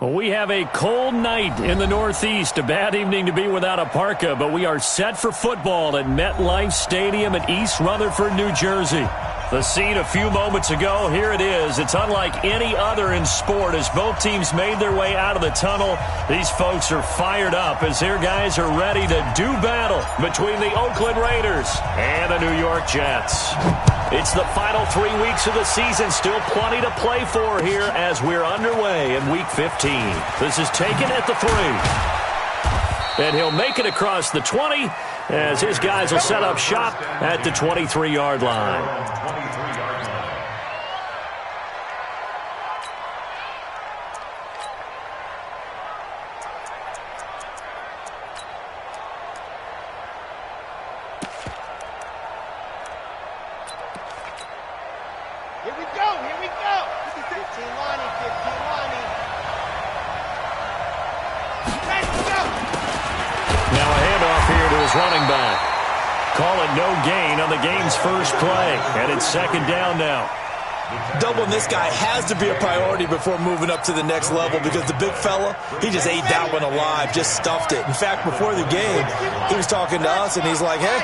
Well, we have a cold night in the Northeast. A bad evening to be without a parka, but we are set for football at MetLife Stadium in East Rutherford, New Jersey. The scene a few moments ago, here it is. It's unlike any other in sport as both teams made their way out of the tunnel. These folks are fired up as their guys are ready to do battle between the Oakland Raiders and the New York Jets. It's the final 3 weeks of the season. Still plenty to play for here as we're underway in Week 15. This is taken at the 3. And he'll make it across the 20 as his guys will set up shop at the 23-yard line. Running back. Call it no gain on the game's first play. And it's second down now. Doubling this guy has to be a priority before moving up to the next level because the big fella, he just ate that one alive, just stuffed it. In fact, before the game, he was talking to us, and he's like, hey,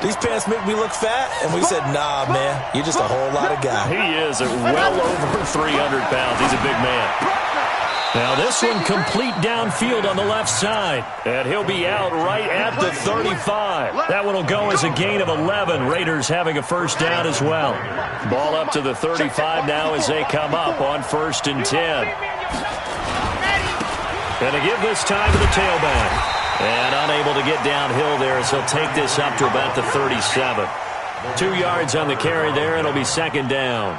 these pants make me look fat? And we said, nah, man, you're just a whole lot of guy. He is at well over 300 pounds. He's a big man. Now this one complete downfield on the left side. And he'll be out right at the 35. That one will go as a gain of 11. Raiders having a first down as well. Ball up to the 35 now as they come up on 1st and 10. And to give this time to the tailback. And unable to get downhill there as he'll take this up to about the 37. 2 yards on the carry there, and it'll be second down.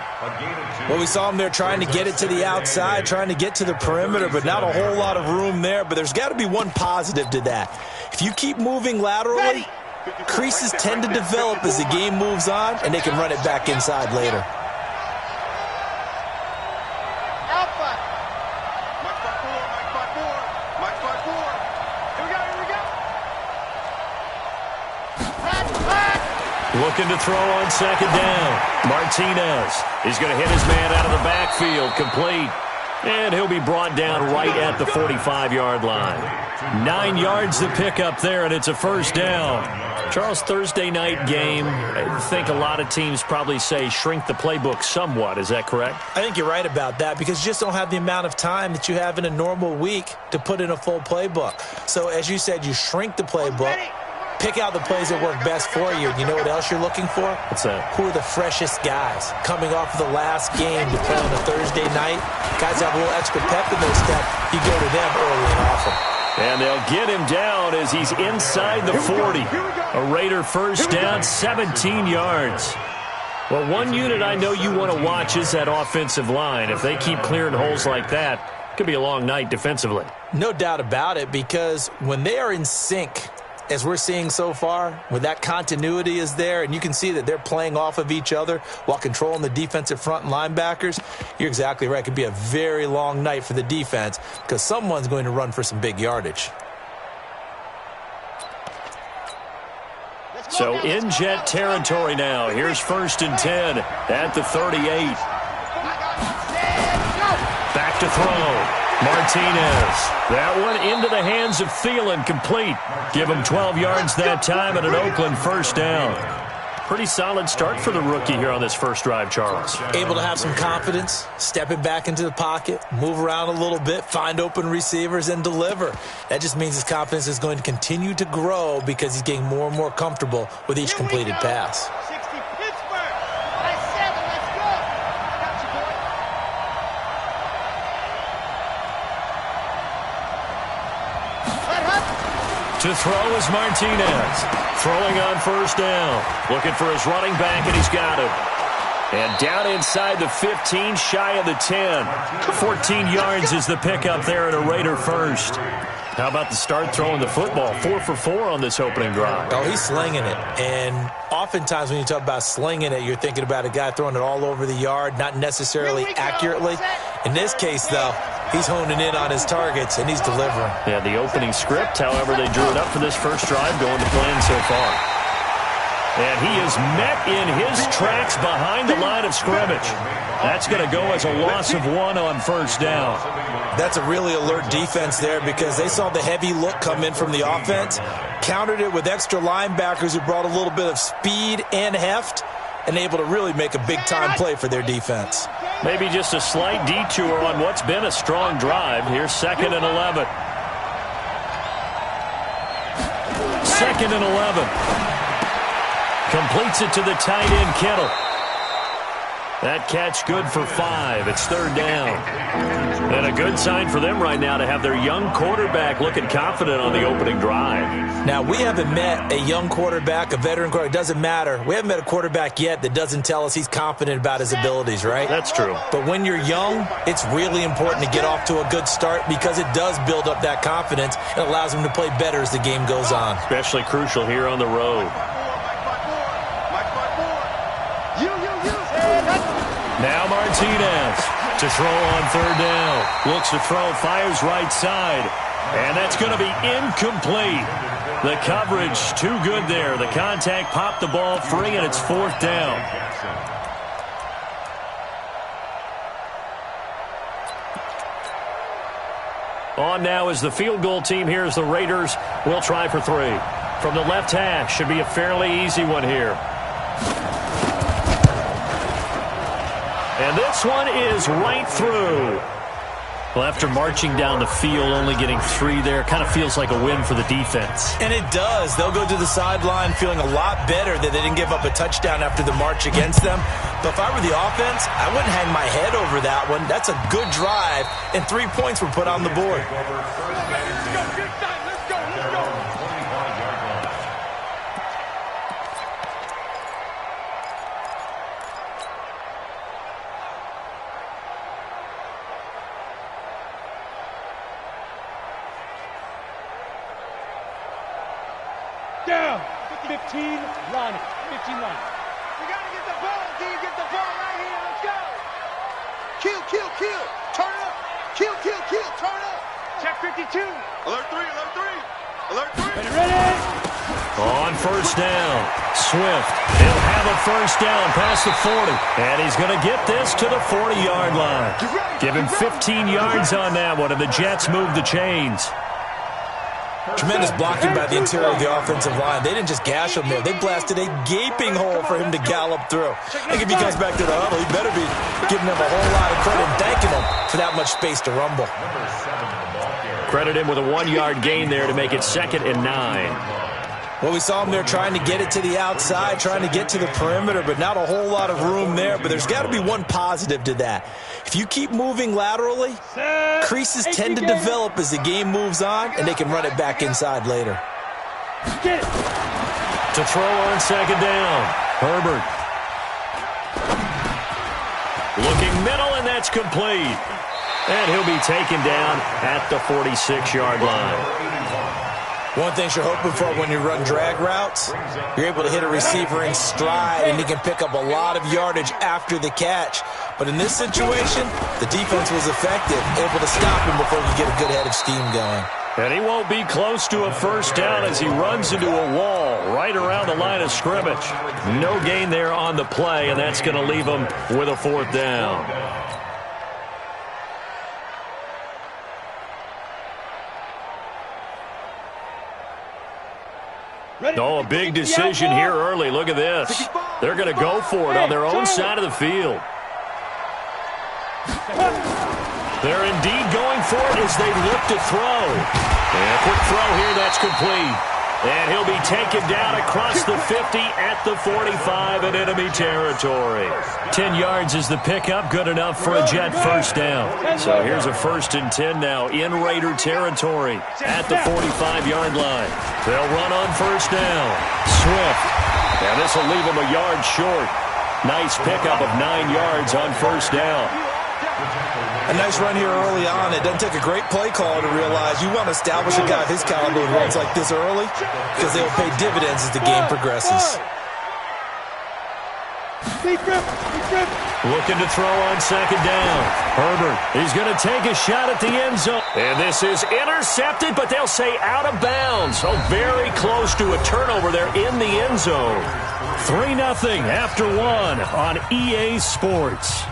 Well, we saw him there trying to get it to the outside, trying to get to the perimeter, but not a whole lot of room there. But there's got to be one positive to that. If you keep moving laterally, creases tend to develop as the game moves on, and they can run it back inside later. Looking to throw on second down. Martinez. He's going to hit his man out of the backfield. Complete. And he'll be brought down right at the 45-yard line. 9 yards to pick up there, and it's a first down. Charles, Thursday night game, I think a lot of teams probably say shrink the playbook somewhat. Is that correct? I think you're right about that because you just don't have the amount of time that you have in a normal week to put in a full playbook. So, as you said, you shrink the playbook. Pick out the plays that work best for you. You know what else you're looking for? What's that? Who are the freshest guys coming off of the last game to play on a Thursday night? Guys have a little extra pep in their step. You go to them early and often. And they'll get him down as he's inside the 40. A Raider first down, 17 yards. Well, one unit I know you want to watch is that offensive line. If they keep clearing holes like that, it could be a long night defensively. No doubt about it, because when they are in sync, as we're seeing so far, when that continuity is there and you can see that they're playing off of each other while controlling the defensive front and linebackers, you're exactly right. It could be a very long night for the defense because someone's going to run for some big yardage. So in Jet territory now. Here's 1st and 10 at the 38. Back to throw. Martinez. That one into the hands of Thielen, complete. Give him 12 yards that time at an Oakland first down. Pretty solid start for the rookie here on this first drive, Charles. Able to have some confidence, stepping back into the pocket, move around a little bit, find open receivers, and deliver. That just means his confidence is going to continue to grow because he's getting more and more comfortable with each completed pass. To throw is Martinez. Throwing on first down. Looking for his running back, and he's got it. And down inside the 15, shy of the 10. 14 yards is the pickup there at a Raider first. How about the start throwing the football? 4 for 4 on this opening drive. Oh, he's slinging it. And oftentimes when you talk about slinging it, you're thinking about a guy throwing it all over the yard, not necessarily accurately. In this case, though, he's honing in on his targets, and he's delivering. Yeah, the opening script, however, they drew it up for this first drive, going to plan so far. And he is met in his tracks behind the line of scrimmage. That's going to go as a loss of 1 on first down. That's a really alert defense there because they saw the heavy look come in from the offense, countered it with extra linebackers who brought a little bit of speed and heft, and able to really make a big-time play for their defense. Maybe just a slight detour on what's been a strong drive. Here's 2nd and 11. 2nd and 11. Completes it to the tight end, Kittle. That catch good for 5. It's 3rd down. And a good sign for them right now to have their young quarterback looking confident on the opening drive. Now, we haven't met a young quarterback, a veteran quarterback. It doesn't matter. We haven't met a quarterback yet that doesn't tell us he's confident about his abilities, right? That's true. But when you're young, it's really important to get off to a good start because it does build up that confidence and allows him to play better as the game goes on. Especially crucial here on the road. Now Martinez to throw on 3rd down. Looks to throw, fires right side. And that's going to be incomplete. The coverage too good there. The contact popped the ball free, and it's 4th down. On now is the field goal team. Here's the Raiders. We'll try for 3. From the left hash. Should be a fairly easy one here. And this one is right through. Well, after marching down the field, only getting 3 there, kind of feels like a win for the defense. And it does. They'll go to the sideline feeling a lot better that they didn't give up a touchdown after the march against them. But if I were the offense, I wouldn't hang my head over that one. That's a good drive, and 3 points were put on the board. Down. 15 line. 15 line. We got to get the ball. D, get the ball right here. Let's go. Kill, kill, kill. Turn up. Kill, kill, kill. Turn up. Check 52. Alert 3, alert 3. Alert 3. Ready. On first down, Swift. He'll have a first down past the 40. And he's going to get this to the 40-yard line. Give him 15 yards on that one, and the Jets move the chains. Tremendous blocking by the interior of the offensive line. They didn't just gash him there. They blasted a gaping hole for him to gallop through. I think if he comes back to the huddle, he better be giving him a whole lot of credit and thanking him for that much space to rumble. Credit him with a 1-yard gain there to make it 2nd and 9. Well, we saw him there trying to get it to the outside, trying to get to the perimeter, but not a whole lot of room there. But there's got to be one positive to that. If you keep moving laterally, creases tend to develop as the game moves on, and they can run it back inside later. To throw on 2nd down, Herbert. Looking middle, and that's complete. And he'll be taken down at the 46-yard line. One thing you're hoping for when you run drag routes, you're able to hit a receiver in stride, and he can pick up a lot of yardage after the catch. But in this situation, the defense was effective, able to stop him before he get a good head of steam going. And he won't be close to a first down as he runs into a wall right around the line of scrimmage. No gain there on the play, and that's going to leave him with a 4th down. Oh, a big decision here early. Look at this. They're going to go for it on their own side of the field. They're indeed going for it as they look to throw. And a quick throw here, that's complete. And he'll be taken down across the 50 at the 45 in enemy territory. 10 yards is the pickup, good enough for a Jet first down. So here's a 1st and 10 now in Raider territory at the 45-yard line. They'll run on first down. Swift. And this will leave them a yard short. Nice pickup of 9 yards on first down. A nice run here early on. It doesn't take a great play call to realize you want to establish a guy of his caliber who runs like this early because they'll pay dividends as the game progresses. Looking to throw on second down. Herbert, he's going to take a shot at the end zone. And this is intercepted, but they'll say out of bounds. So very close to a turnover there in the end zone. 3-0 after one on EA Sports.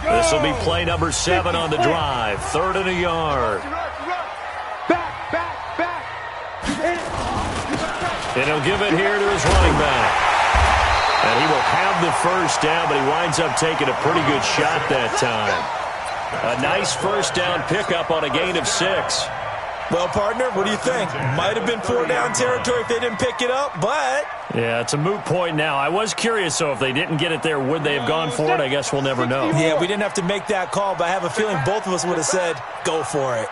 This will be play number 7 on the drive. 3rd and a yard. Back. And he'll give it here to his running back. And he will have the first down, but he winds up taking a pretty good shot that time. A nice first down pickup on a gain of 6. Well, partner, what do you think? Might have been 4-down territory if they didn't pick it up, but... Yeah, it's a moot point now. I was curious, so if they didn't get it there, would they have gone for it? I guess we'll never know. Yeah, we didn't have to make that call, but I have a feeling both of us would have said, go for it.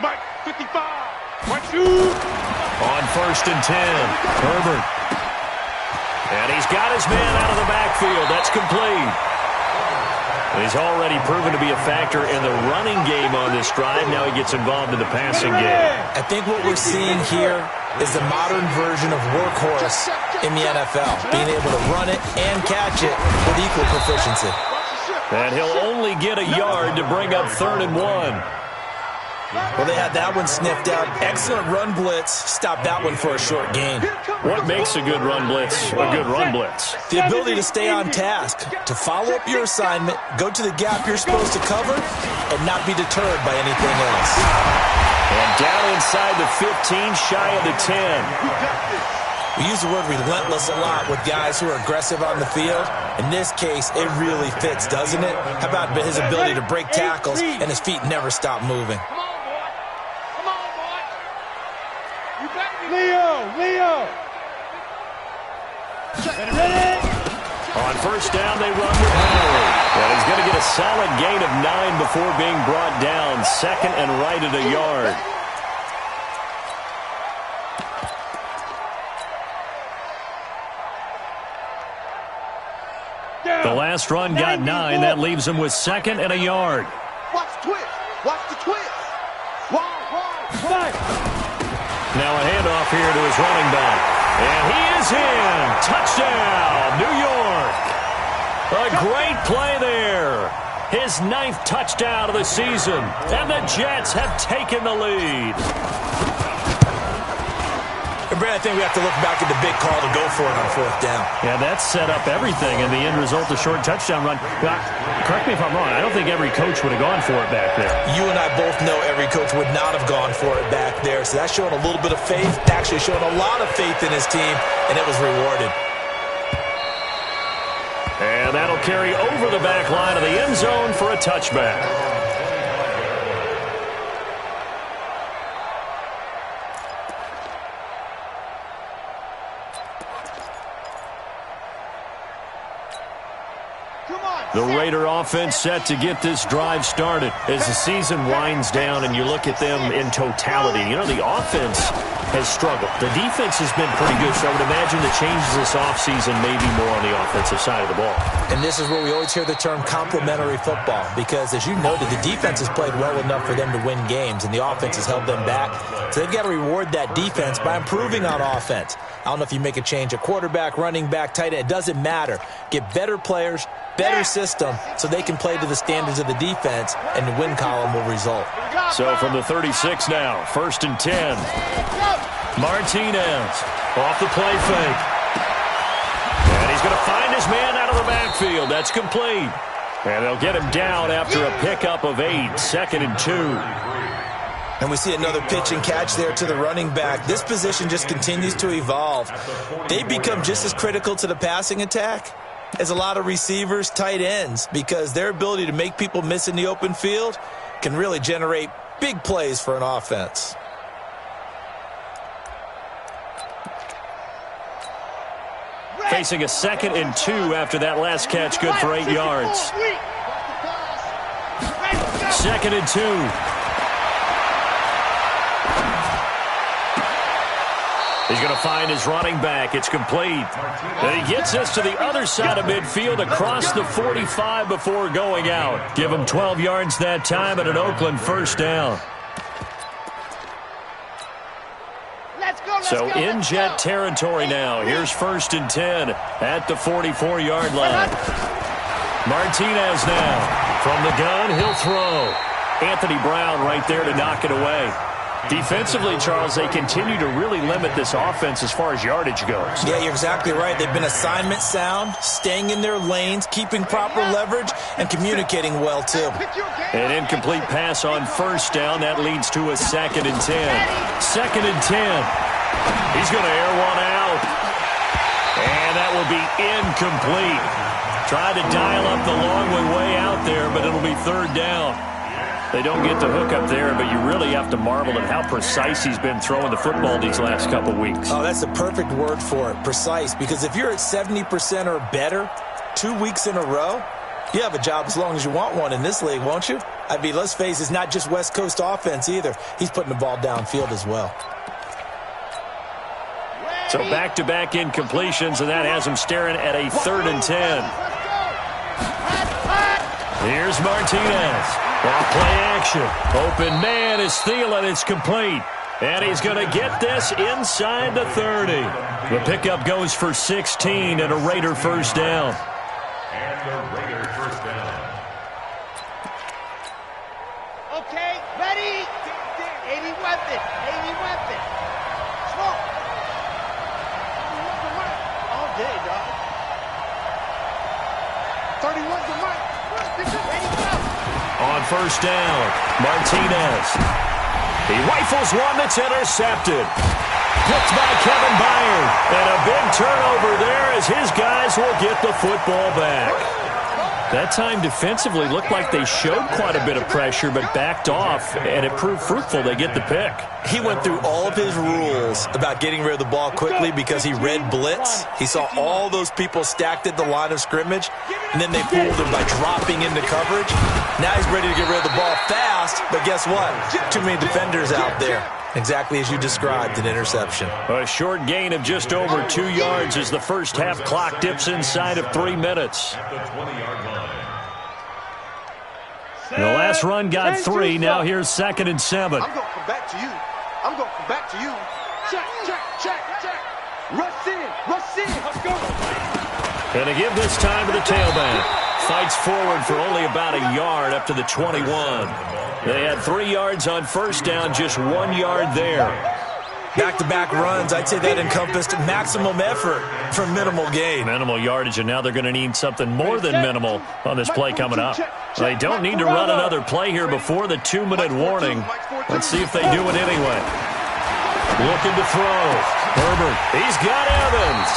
Mike, 55. 1-2. On 1st and 10, Herbert. And he's got his man out of the backfield. That's complete. He's already proven to be a factor in the running game on this drive. Now he gets involved in the passing game. I think what we're seeing here is the modern version of workhorse in the NFL, being able to run it and catch it with equal proficiency. And he'll only get a yard to bring up 3rd and 1. Well, they had that one sniffed out. Excellent run blitz. Stop that one for a short gain. What makes a good run blitz a good run blitz? The ability to stay on task, to follow up your assignment, go to the gap you're supposed to cover, and not be deterred by anything else. And down inside the 15, shy of the 10. We use the word relentless a lot with guys who are aggressive on the field. In this case, it really fits, doesn't it? How about his ability to break tackles and his feet never stop moving? Leo. Ready? On 1st down, they run with Howard. And he's going to get a solid gain of 9 before being brought down. 2nd and right at a yard. The last run got 9. That leaves him with 2nd and a yard. Watch the twist. Watch the twist. Wide. Now a handoff here to his running back. And he is in. Touchdown, New York. A great play there. His 9th touchdown of the season. And the Jets have taken the lead. Brad, I think we have to look back at the big call to go for it on 4th down. Yeah, that set up everything, and the end result, a short touchdown run. Correct me if I'm wrong. I don't think every coach would have gone for it back there. You and I both know every coach would not have gone for it back there, so that's showing a little bit of faith, actually showing a lot of faith in his team, and it was rewarded. And that'll carry over the back line of the end zone for a touchback. The Raider offense set to get this drive started as the season winds down and you look at them in totality. You know, the offense has struggled. The defense has been pretty good, so I would imagine the changes this offseason may be more on the offensive side of the ball. And this is where we always hear the term complementary football because, as you noted, the defense has played well enough for them to win games, and the offense has held them back. So they've got to reward that defense by improving on offense. I don't know if you make a change at quarterback, running back, tight end. It doesn't matter. Get better players, better system, so they can play to the standards of the defense, and the win column will result. So from the 36 now, 1st and 10. Martinez off the play fake. And he's going to find his man out of the backfield. That's complete. And they'll get him down after a pickup of 8, 2nd and 2. And we see another pitch and catch there to the running back. This position just continues to evolve. They become just as critical to the passing attack as a lot of receivers, tight ends, because their ability to make people miss in the open field can really generate big plays for an offense. Facing a 2nd and 2 after that last catch, good for 8 yards. 2nd and 2. He's going to find his running back. It's complete. And he gets this to the other side of midfield across the 45 before going out. Give him 12 yards that time and an Oakland first down. So in Jet territory now. Here's 1st and 10 at the 44-yard line. Martinez now. From the gun, he'll throw. Anthony Brown right there to knock it away. Defensively, Charles, they continue to really limit this offense as far as yardage goes. Yeah, you're exactly right. They've been assignment sound, staying in their lanes, keeping proper leverage, and communicating well, too. An incomplete pass on first down. That leads to a 2nd and 10. 2nd and 10. He's going to air one out. And that will be incomplete. Tried to dial up the long way out there, but it'll be 3rd down. They don't get the hook up there, but you really have to marvel at how precise he's been throwing the football these last couple weeks. Oh, that's the perfect word for it, precise, because if you're at 70% or better 2 weeks in a row, you have a job as long as you want one in this league, won't you? I mean, let's face it, it's not just West Coast offense either. He's putting the ball downfield as well. So back-to-back incompletions, and that has him staring at a 3rd and 10. Here's Martinez. Off play action. Open man is Thielen. It's complete. And he's going to get this inside the 30. The pickup goes for 16 and a Raider first down. And the Raider first down. Okay, ready? 80 weapon. 80 weapon. Smoke. All day, dog. 31's the mic. On first down, Martinez. He rifles one that's intercepted. Picked by Kevin Byard. And a big turnover there as his guys will get the football back. That time defensively looked like they showed quite a bit of pressure but backed off, and it proved fruitful. They get the pick. He went through all of his rules about getting rid of the ball quickly because he read blitz. He saw all those people stacked at the line of scrimmage, and then they fooled him by dropping into coverage. Now he's ready to get rid of the ball fast, but guess what? Too many defenders out there. Exactly as you described, an interception. A short gain of just over 2 yards as the first half clock dips inside of 3 minutes. The last run got 3. Now here's 2nd and 7. I'm going to come back to you. I'm going to come back to you. Check, check, check, check. Rush in, rush in. Let's go. And to give this time to the tailback. Fights forward for only about a yard up to the 21. They had 3 yards on first down, just 1 yard there. Back-to-back runs, I'd say that encompassed maximum effort for minimal gain. Minimal yardage, and now they're going to need something more than minimal on this play coming up. They don't need to run another play here before the 2-minute warning. Let's see if they do it anyway. Looking to throw. Herbert, he's got Evans.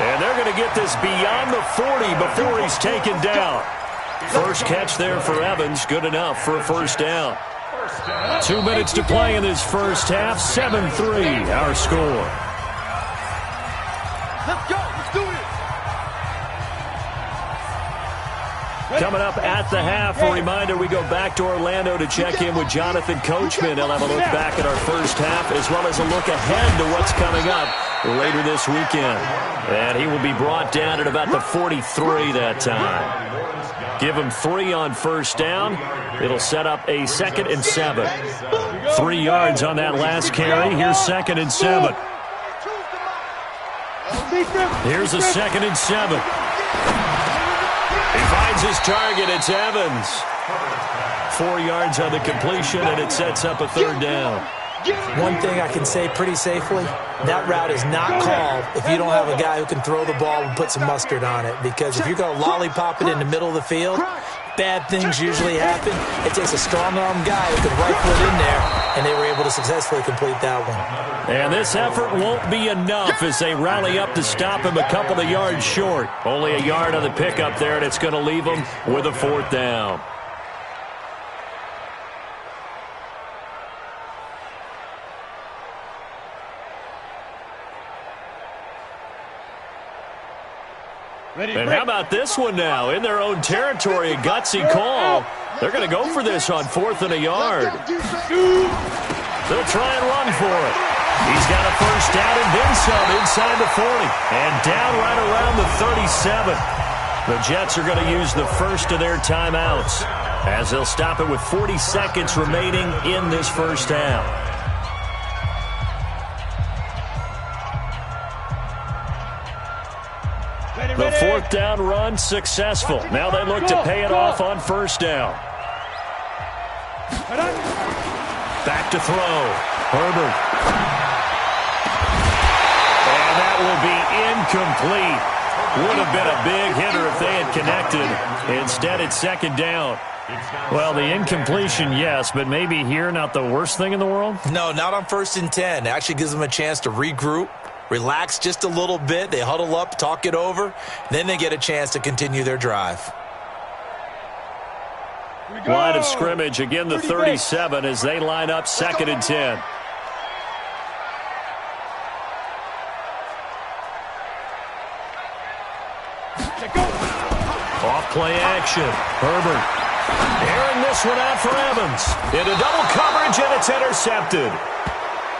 And they're going to get this beyond the 40 before he's taken down. First catch there for Evans, good enough for a first down. 2 minutes to play in this first half, 7-3 our score. Let's go, let's do it. Coming up at the half, a reminder, we go back to Orlando to check in with Jonathan Coachman. He'll have a look back at our first half as well as a look ahead to what's coming up later this weekend. And he will be brought down at about the 43 that time. Give him 3 on first down. It'll set up a 2nd and 7. 3 yards on that last carry. Here's 2nd and 7. Here's a 2nd and 7. He finds his target. It's Evans. 4 yards on the completion, and it sets up a 3rd down. One thing I can say pretty safely, that route is not called if you don't have a guy who can throw the ball and put some mustard on it. Because if you're going to lollipop it in the middle of the field, bad things usually happen. It takes a strong-arm guy who can rifle it in there, and they were able to successfully complete that one. And this effort won't be enough as they rally up to stop him a couple of yards short. Only a yard on the pickup there, and it's going to leave him with a 4th down. And how about this one now? In their own territory, a gutsy call. They're going to go for this on 4th and a yard. They'll try and run for it. He's got a first down and then some inside the 40. And down right around the 37. The Jets are going to use the first of their timeouts as they'll stop it with 40 seconds remaining in this first half. The fourth down run successful. Now they look to pay it off on first down. Back to throw. Herbert. And that will be incomplete. Would have been a big hitter if they had connected. Instead, it's second down. Well, the incompletion, yes, but maybe here not the worst thing in the world? No, not on 1st and 10. It actually gives them a chance to regroup, relax just a little bit. They huddle up, talk it over. Then they get a chance to continue their drive. Line of scrimmage, again the 37 as they line up 2nd and 10. Off play action. Herbert airing this one out for Evans. Into double coverage, and it's intercepted.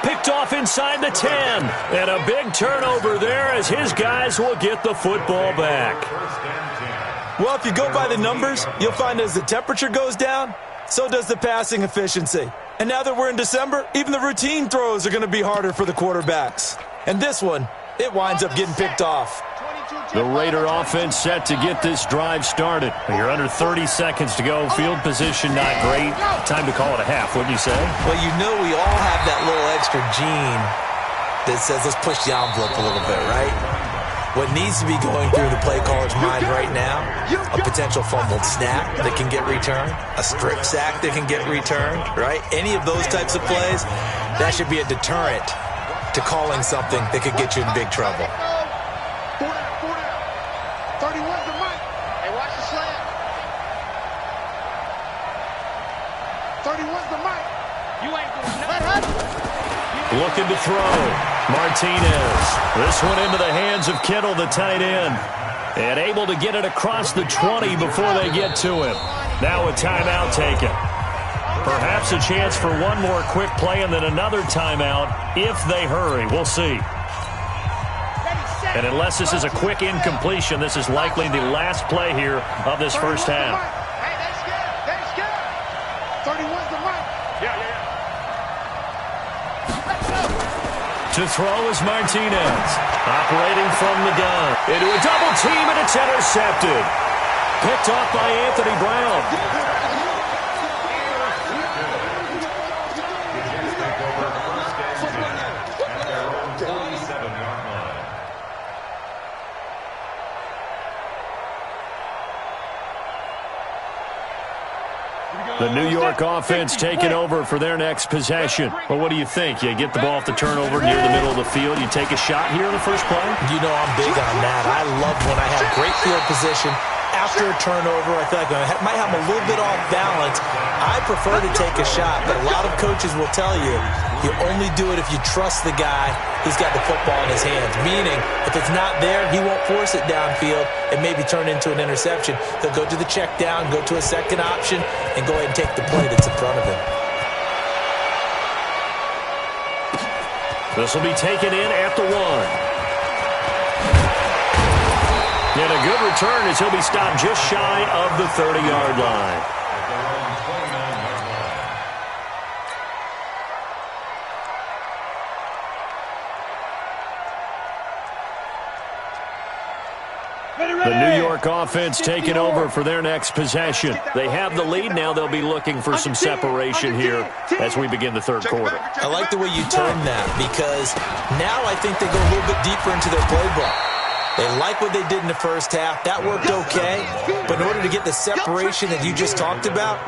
Picked off inside the 10. And a big turnover there as his guys will get the football back. Well, if you go by the numbers, you'll find as the temperature goes down, so does the passing efficiency. And now that we're in December, even the routine throws are going to be harder for the quarterbacks. And this one, it winds up getting picked off. The Raider offense set to get this drive started. You're under 30 seconds to go. Field position not great. Time to call it a half, wouldn't you say? Well, you know we all have that little extra gene that says let's push the envelope a little bit, right? What needs to be going through the play caller's mind right now, a potential fumbled snap that can get returned, a strip sack that can get returned, right? Any of those types of plays, that should be a deterrent to calling something that could get you in big trouble. 31's the mic. Hey, watch the slant. 31's the mic. You ain't doing nothing. Looking to throw. Martinez. This one into the hands of Kittle, the tight end. And able to get it across the 20 before they get to him. Now a timeout taken. Perhaps a chance for one more quick play and then another timeout if they hurry. We'll see. And unless this is a quick incompletion, this is likely the last play here of this first half. Hey, that's good. 31's the mic. Yeah. To throw is Martinez. Operating from the gun. Into a double team, and it's intercepted. Picked off by Anthony Brown. The New York offense taking over for their next possession. Well, what do you think? You get the ball off the turnover near the middle of the field. You take a shot here in the first play? You know I'm big on that. I love when I have great field position. After a turnover, I feel like I might have a little bit off balance. I prefer to take a shot, but a lot of coaches will tell you, you only do it if you trust the guy who's got the football in his hands. Meaning, if it's not there, he won't force it downfield and maybe turn into an interception. He'll go to the check down, go to a second option, and go ahead and take the play that's in front of him. This will be taken in at the 1. And a good return as he'll be stopped just shy of the 30-yard line. The New York offense taking over for their next possession. They have the lead. Now they'll be looking for some separation here as we begin the third quarter. I like the way you turn that because now I think they go a little bit deeper into their playbook. They like what they did in the first half. That worked okay. But in order to get the separation that you just talked about,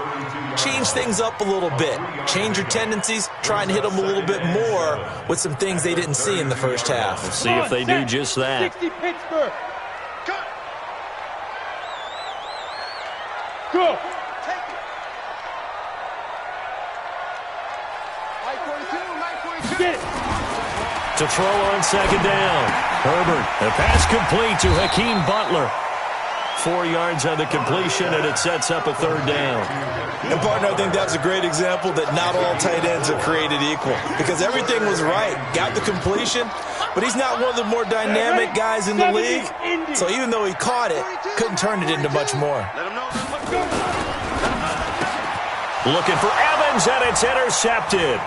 change things up a little bit. Change your tendencies. Try and hit them a little bit more with some things they didn't see in the first half. We'll see if they do just that. 60 Pittsburgh. Go. Take it. Line 42. Get it. To throw on second down. Herbert, the pass complete to Hakeem Butler. 4 yards on the completion, and it sets up a 3rd down. And, partner, I think that was a great example that not all tight ends are created equal because everything was right. Got the completion, but he's not one of the more dynamic guys in the league. So even though he caught it, couldn't turn it into much more. Looking for Evans, and it's intercepted.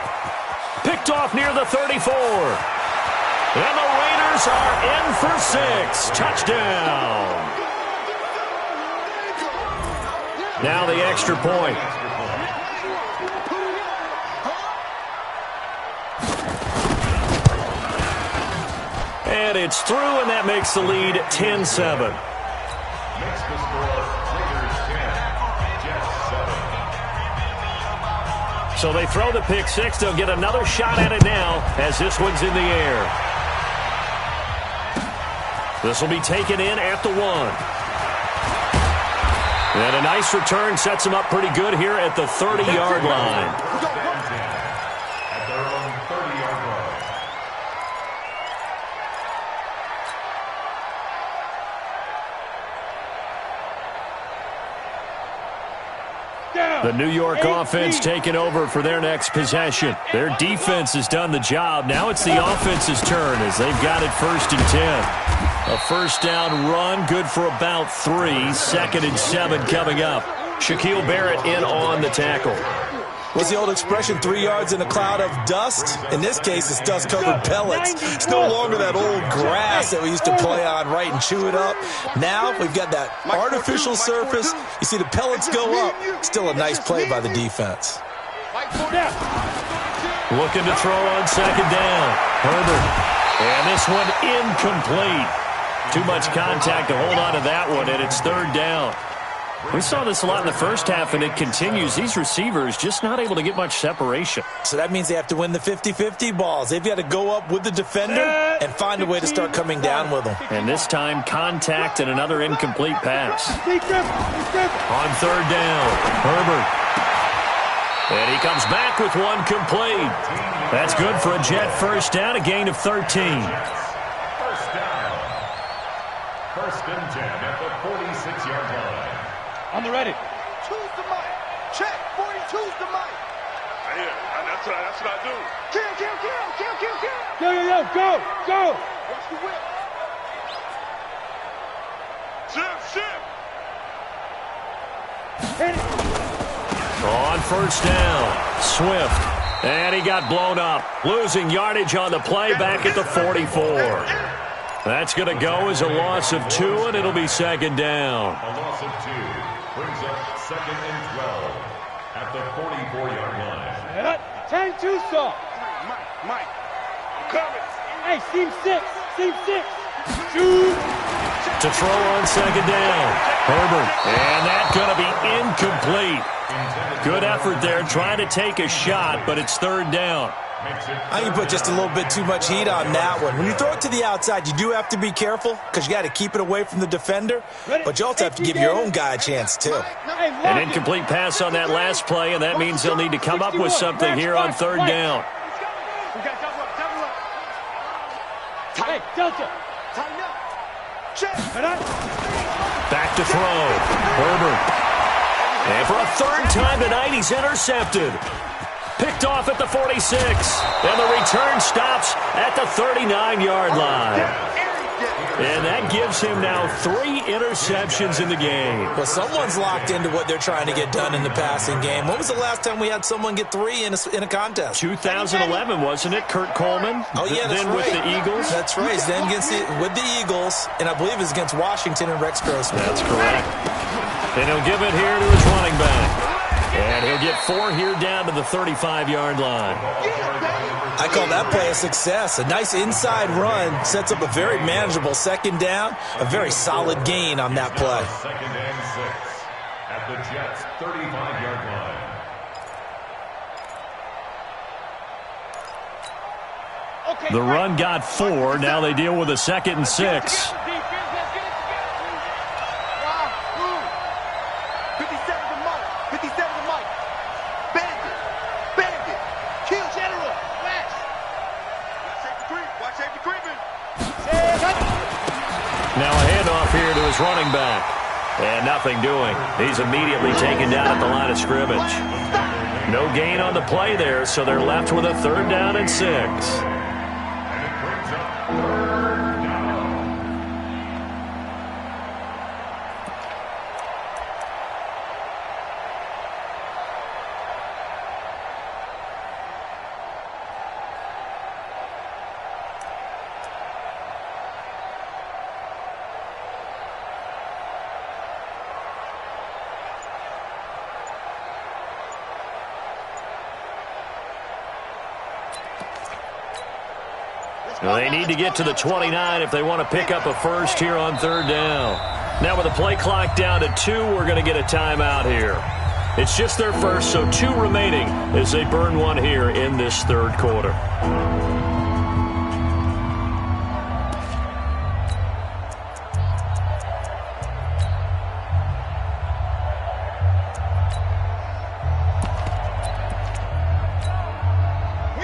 Picked off near the 34. And the Raiders are in for 6. Touchdown. Now the extra point. And it's through, and that makes the lead 10-7. So they throw the pick six. They'll get another shot at it now as this one's in the air. This will be taken in at the 1. And a nice return sets them up pretty good here at the 30-yard line. At their own 30-yard line. The New York offense taking over for their next possession. Their defense has done the job. Now it's the offense's turn as they've got it 1st and 10. A 1st down run, good for about 3. 2nd and 7 coming up. Shaquille Barrett in on the tackle. What's the old expression, 3 yards in a cloud of dust? In this case, it's dust-covered pellets. It's no longer that old grass that we used to play on, right, and chew it up. Now we've got that artificial surface. You see the pellets go up. Still a nice play by the defense. Looking to throw on 2nd down. Herbert. And this one incomplete. Too much contact to hold on to that one, and it's 3rd down. We saw this a lot in the first half, and it continues. These receivers just not able to get much separation. So that means they have to win the 50-50 balls. They've got to go up with the defender and find a way to start coming down with them. And this time, contact and another incomplete pass. On 3rd down, Herbert. And he comes back with one complete. That's good for a Jet 1st down, a gain of 13. 1st down. 1st and 10 at the 46-yard line. On the ready. Two's the mic. Check. 42's the mic. That's what I do. Kill. Go. Watch the whip. Ship. Hit it. On 1st down, Swift. And he got blown up. Losing yardage on the play back at the 44. That's going to go as a loss of 2, and it'll be 2nd down. A loss of 2 brings up 2nd and 12 at the 44-yard line. 10 too soft. Mike. I'm coming. Hey, seam 6. Shoot. To throw on 2nd down, Herbert. And that's going to be incomplete. Good effort there trying to take a shot, but it's 3rd down. I think you put just a little bit too much heat on that one. When you throw it to the outside, you do have to be careful because you got to keep it away from the defender, but you also have to give your own guy a chance, too. An incomplete pass on that last play, and that means they'll need to come up with something here on 3rd down. Hey, Delta. Tighten up. Check. Back to throw. Herbert. And for a 3rd time tonight, he's intercepted. Picked off at the 46. And the return stops at the 39-yard line. And that gives him now 3 interceptions in the game. Well, someone's locked into what they're trying to get done in the passing game. When was the last time we had someone get 3 in a contest? 2011, wasn't it? Kurt Coleman? Oh, yeah, that's then right. with the Eagles? That's right. Then with the Eagles, and I believe it's against Washington and Rex Grossman. That's correct. And he'll give it here to his running back. And he'll get 4 here down to the 35-yard line. I call that play a success. A nice inside run sets up a very manageable 2nd down. A very solid gain on that play. 2nd and 6 at the Jets' 35-yard line. The run got 4. Now they deal with a 2nd and 6. 57 Now a handoff here to his running back. And nothing doing. He's immediately taken down at the line of scrimmage. No gain on the play there, so they're left with a 3rd down and 6. And it brings up 3rd down. Well, they need to get to the 29 if they want to pick up a first here on 3rd down. Now with the play clock down to 2, we're going to get a timeout here. It's just their first, so 2 remaining as they burn one here in this 3rd quarter.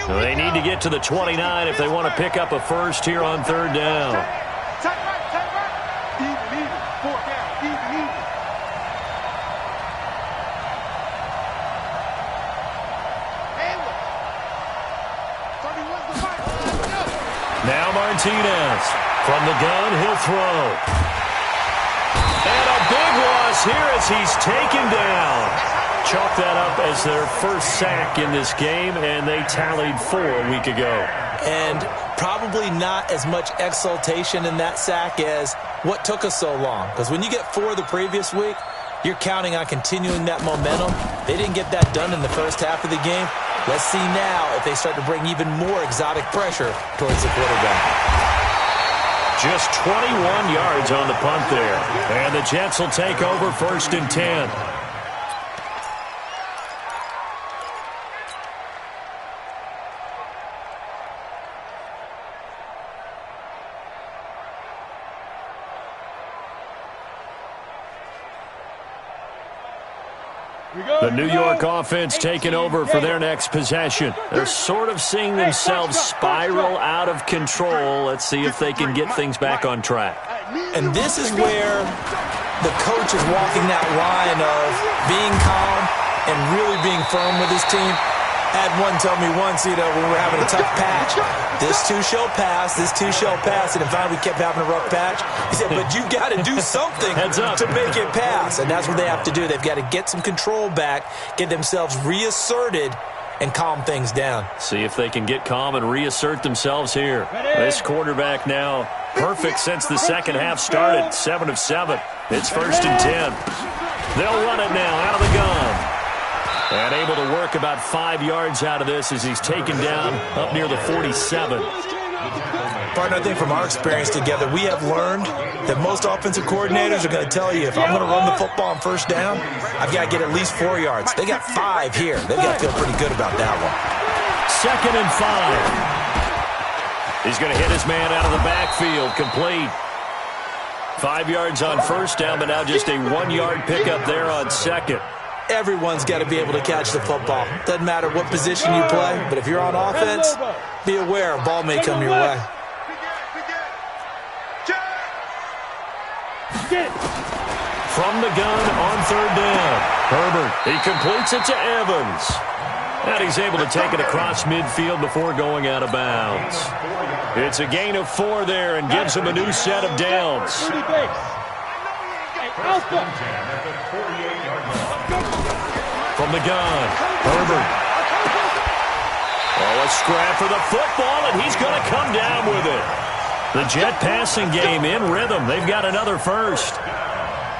They need to get to the 29 if they want to pick up a first here on 3rd down. Tight right. Even. 4th down. Even. Now Martinez. From the gun, he'll throw. And a big loss here as he's taken down. Chalk that up as their first sack in this game, and they tallied 4 a week ago. And probably not as much exultation in that sack as what took us so long. Because when you get 4 the previous week, you're counting on continuing that momentum. They didn't get that done in the first half of the game. Let's see now if they start to bring even more exotic pressure towards the quarterback. Just 21 yards on the punt there. And the Jets will take over 1st and 10. The New York offense taking over for their next possession. They're sort of seeing themselves spiral out of control. Let's see if they can get things back on track. And this is where the coach is walking that line of being calm and really being firm with his team. Had one tell me once, when we were having a tough patch, this too shall pass, this too shall pass. And finally we kept having a rough patch. He said, but you got to do something to make it pass. And that's what they have to do. They've got to get some control back, get themselves reasserted, and calm things down. See if they can get calm and reassert themselves here. This quarterback now perfect since the second half started. 7 of 7. It's 1st and 10. They'll run it now out of the gun. And able to work about 5 yards out of this as he's taken down up near the 47. Partner, I think from our experience together, we have learned that most offensive coordinators are going to tell you, if I'm going to run the football on 1st down, I've got to get at least 4 yards. They got 5 here. They've got to feel pretty good about that one. 2nd and 5. He's going to hit his man out of the backfield, complete. 5 yards on 1st down, but now just a 1-yard pickup there on 2nd. Everyone's got to be able to catch the football. Doesn't matter what position you play, but if you're on offense, be aware a ball may come your way. From the gun on 3rd down. Herbert, he completes it to Evans. And he's able to take it across midfield before going out of bounds. It's a gain of 4 there and gives him a new set of downs. From the gun, Herbert. Oh, a scrap for the football, and he's going to come down with it. The Jet passing game in rhythm. They've got another first.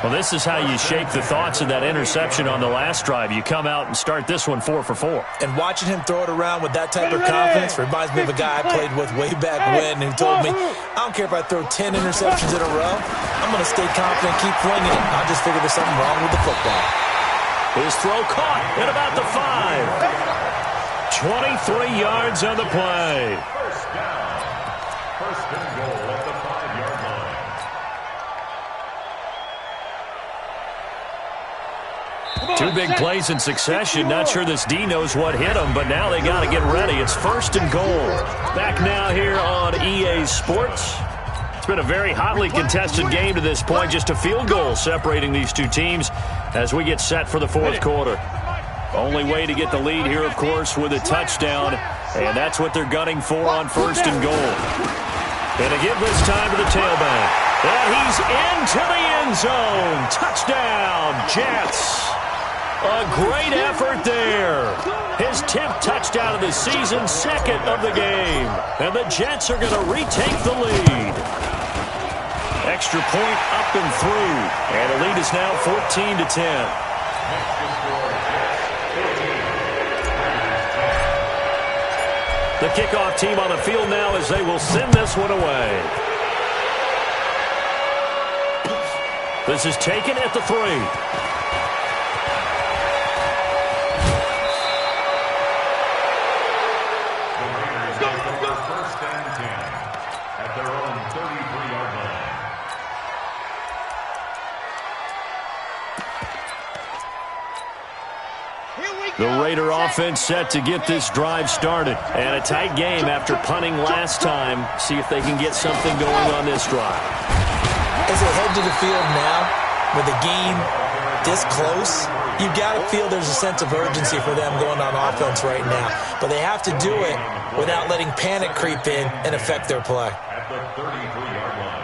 Well, this is how you shake the thoughts of that interception on the last drive. You come out and start this one 4 for 4. And watching him throw it around with that type of confidence reminds me of a guy I played with way back when who told me, I don't care if I throw 10 interceptions in a row. I'm going to stay confident, keep flinging it. I just figure there's something wrong with the football. His throw caught at about the 5. 23 yards on the play. 1st down. 1st and goal at the 5-yard line. 2 big plays in succession. Not sure this D knows what hit him, but now they got to get ready. It's 1st and goal. Back now here on EA Sports. been a very hotly contested game to this point. Just a field goal separating these two teams as we get set for the fourth quarter. Only way to get the lead here, of course, with a touchdown, and that's what they're gunning for on first and goal. And to give this time to the tailback. And he's into the end zone. Touchdown, Jets. A great effort there. His 10th touchdown of the season, second of the game. And the Jets are going to retake the lead. Extra point up and through. And the lead is now 14-10. The kickoff team on the field now as they will send this one away. This is taken at the 3. The Raider offense set to get this drive started. And a tight game after punting last time. See if they can get something going on this drive. As they head to the field now, with the game this close, you've got to feel there's a sense of urgency for them going on offense right now. But they have to do it without letting panic creep in and affect their play. At the 33-yard line.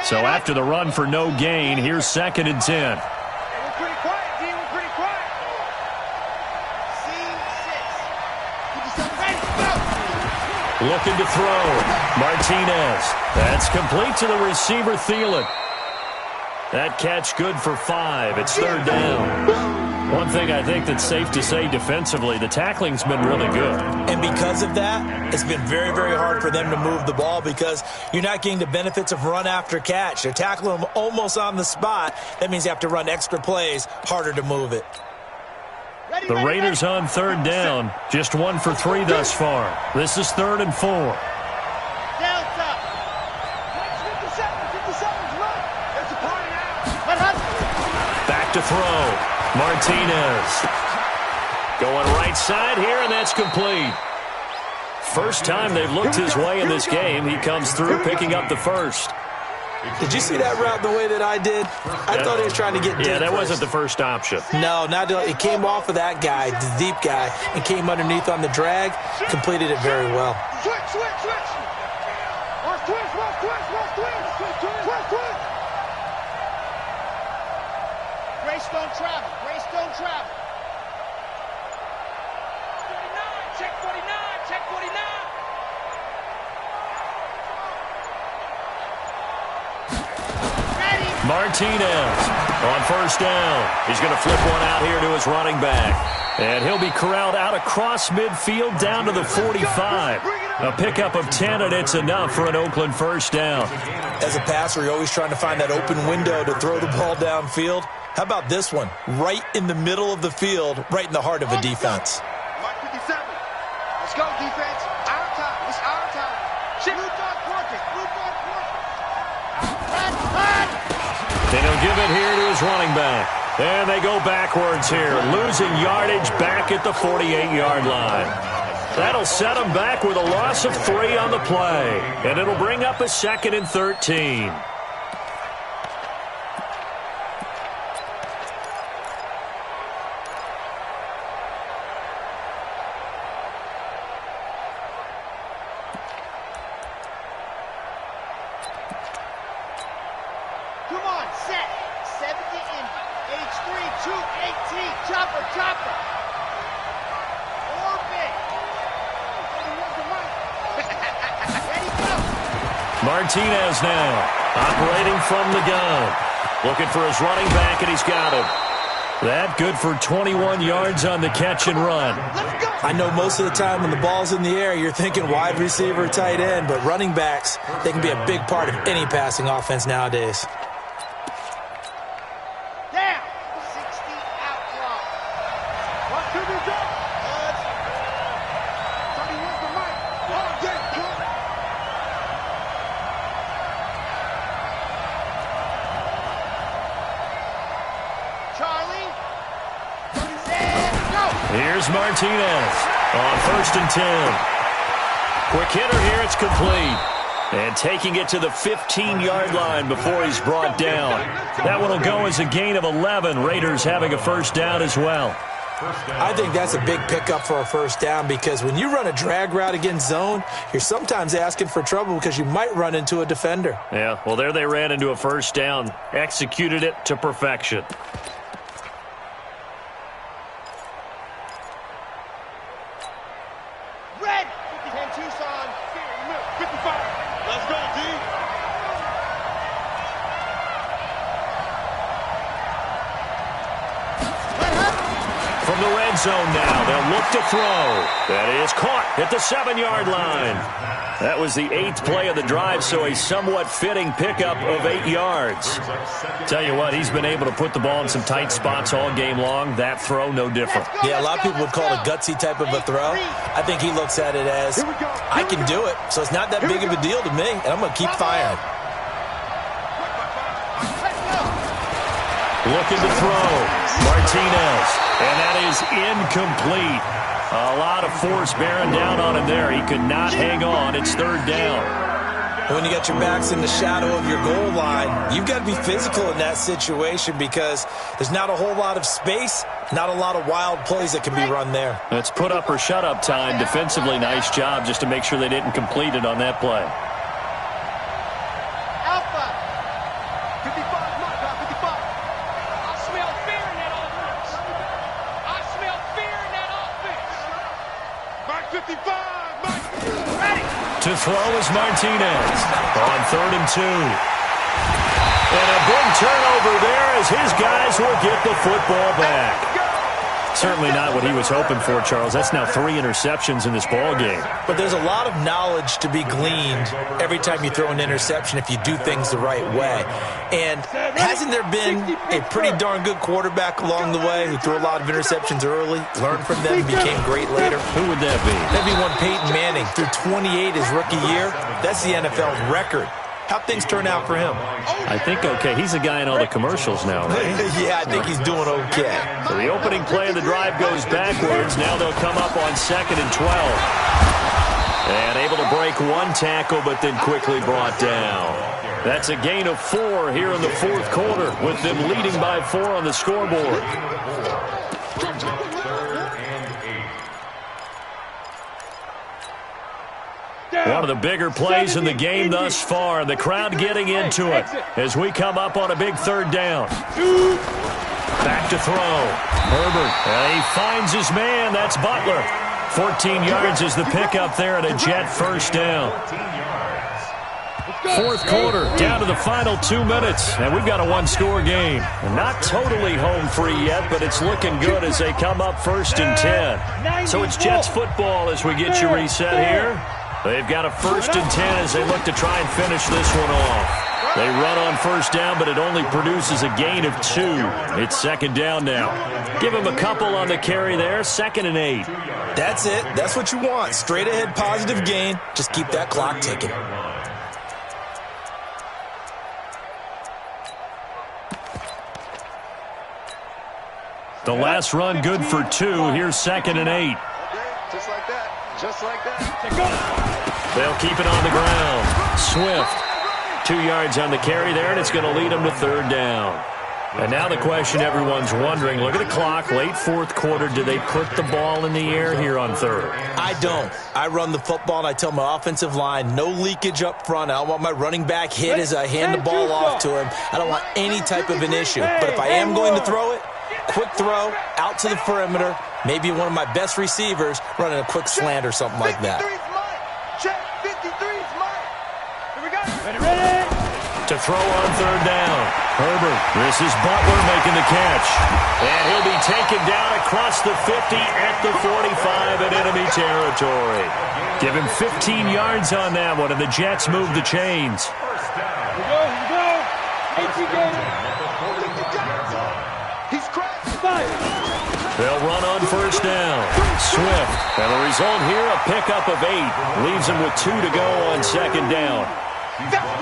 So after the run for no gain, here's 2nd and 10. We're pretty quiet, D. We're pretty quiet. C6. Looking to throw. Martinez. That's complete to the receiver, Thielen. That catch good for 5. It's 3rd down. One thing I think that's safe to say defensively, the tackling's been really good. And because of that, it's been very, very hard for them to move the ball because you're not getting the benefits of run after catch. They're tackling them almost on the spot. That means you have to run extra plays, harder to move it. The Raiders on 3rd down, just 1 for 3 thus far. This is 3rd and 4. Delta. 57's right. It's a party now. Back to throw. Martinez. Going right side here, and that's complete. First time they've looked his way in this game. He comes through picking up the first. Did you see that route the way that I did? I thought he was trying to get deep. Yeah, that first. wasn't the first option. No, it came off of that guy, the deep guy, and came underneath on the drag. Completed it very well. Switch. Watch twist. Grace don't travel. 49. Check 49. Martinez on first down. He's going to flip one out here to his running back. And he'll be corralled out across midfield down to the 45. A pickup of 10, and it's enough for an Oakland first down. As a passer, you're always trying to find that open window to throw the ball downfield. How about this one? Right in the middle of the field, right in the heart of a defense. Mark 57. Let's go, defense. Our time. It's our time. Blue dog working. And he'll give it here to his running back. And they go backwards here, losing yardage back at the 48-yard line. That'll set them back with a loss of 3 on the play. And it'll bring up a 2nd and 13. Come on, set. 70 in H3, 218. Chopper. Orbit. Ready, go. Martinez now, operating from the gun. Looking for his running back, and he's got him. That good for 21 yards on the catch and run. Let's go. I know most of the time when the ball's in the air, you're thinking wide receiver, tight end, but running backs, they can be a big part of any passing offense nowadays. Down. 60 outlaw. What could be done? Tony, where's the mic? Oh, yeah, good. Charlie. Here's Martinez on 1st and 10. Quick hitter here. It's complete. And taking it to the 15-yard line before he's brought down. That one will go as a gain of 11. Raiders having a first down as well. I think that's a big pickup for a first down because when you run a drag route against zone, you're sometimes asking for trouble because you might run into a defender. Yeah, well, there they ran into a first down. Executed it to perfection. Red! 10 Tucson. 55. Let's go, D. From the red zone now, they'll look to throw. That is caught at the 7-yard line. That was the 8th play of the drive, so a somewhat fitting pickup of 8 yards. Tell you what, he's been able to put the ball in some tight spots all game long. That throw, no different. Yeah, a lot of people would call it a gutsy type of a throw. I think he looks at it as, I can do it, so it's not that big of a deal to me, and I'm going to keep firing. Looking to throw. Martinez. And that is incomplete. A lot of force bearing down on him there. He could not hang on. It's 3rd down. When you got your backs in the shadow of your goal line, you've got to be physical in that situation because there's not a whole lot of space, not a lot of wild plays that can be run there. It's put up or shut up time. Defensively, nice job just to make sure they didn't complete it on that play. Alpha. 55, Mike, 55. I smell fear in that offense. I smell fear in that offense. Mike 55, Mike. Ready. To throw is Martinez on 3rd and 2. And a big turnover there as his guys will get the football back. Certainly not what he was hoping for, Charles. That's now 3 interceptions in this ball game. But there's a lot of knowledge to be gleaned every time you throw an interception if you do things the right way. And hasn't there been a pretty darn good quarterback along the way who threw a lot of interceptions early, learned from them, and became great later? Who would that be? That'd be one Peyton Manning. Threw 28 his rookie year. That's the NFL's record. How'd things turn out for him? I think okay. He's a guy in all the commercials now, right? Yeah, I think he's doing okay. So the opening play of the drive goes backwards. Now they'll come up on 2nd and 12. And able to break one tackle, but then quickly brought down. That's a gain of 4 here in the 4th quarter, with them leading by 4 on the scoreboard. One of the bigger plays in the game thus far. The crowd getting into it as we come up on a big 3rd down. Back to throw. Herbert. He finds his man. That's Butler. 14 yards is the pickup there at a Jet first down. 4th quarter, down to the final 2 minutes, and we've got a 1-score game. Not totally home free yet, but it's looking good as they come up 1st and 10. So it's Jets football as we get you reset here. They've got a 1st and 10 as they look to try and finish this one off. They run on 1st down, but it only produces a gain of 2. It's 2nd down now. Give him a couple on the carry there, 2nd and 8. That's it. That's what you want. Straight ahead positive gain. Just keep that clock ticking. The last run good for 2. Here's 2nd and 8. Just like that. Just like that. They'll keep it on the ground. Swift. 2 yards on the carry there, and it's going to lead them to 3rd down. And now the question everyone's wondering, look at the clock, late 4th quarter, do they put the ball in the air here on 3rd? I don't. I run the football, and I tell my offensive line, no leakage up front. I don't want my running back hit as I hand the ball off to him. I don't want any type of an issue. But if I am going to throw it, quick throw, out to the perimeter, maybe one of my best receivers running a quick slant or something like that. Check 53's Mike. Here we go. Ready. To throw on 3rd down. Herbert. This is Butler making the catch. And he'll be taken down across the 50 at the 45 in enemy territory. Give him 15 yards on that one, and the Jets move the chains. Here we go. 18 games. He's cracked. 5. They'll run on 1st down. Swift. And the result here, a pickup of 8. Leaves them with 2 to go on 2nd down.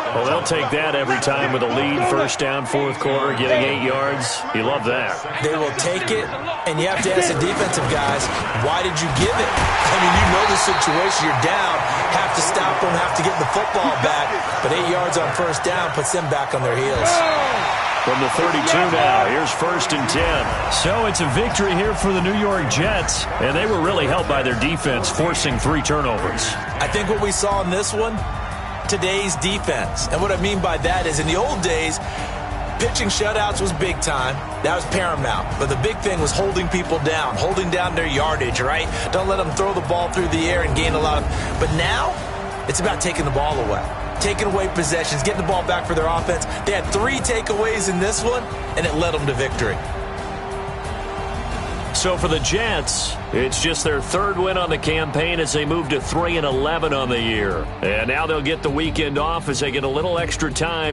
Well, they'll take that every time with a lead, first down, fourth quarter, getting 8 yards. You love that. They will take it, and you have to ask the defensive guys, why did you give it? I mean, you know the situation. You're down, have to stop them, have to get the football back. But 8 yards on first down puts them back on their heels. From the 32 now, here's 1st and 10. So it's a victory here for the New York Jets, and they were really helped by their defense, forcing 3 turnovers. I think what we saw in this one, today's defense. And what I mean by that is in the old days, pitching shutouts was big time. That was paramount. But the big thing was holding people down, holding down their yardage, right? Don't let them throw the ball through the air and gain a lot of... But now, it's about taking the ball away. Taking away possessions, getting the ball back for their offense. They had 3 takeaways in this one, and it led them to victory. So for the Jets, it's just their 3rd win on the campaign as they move to 3-11 on the year. And now they'll get the weekend off as they get a little extra time.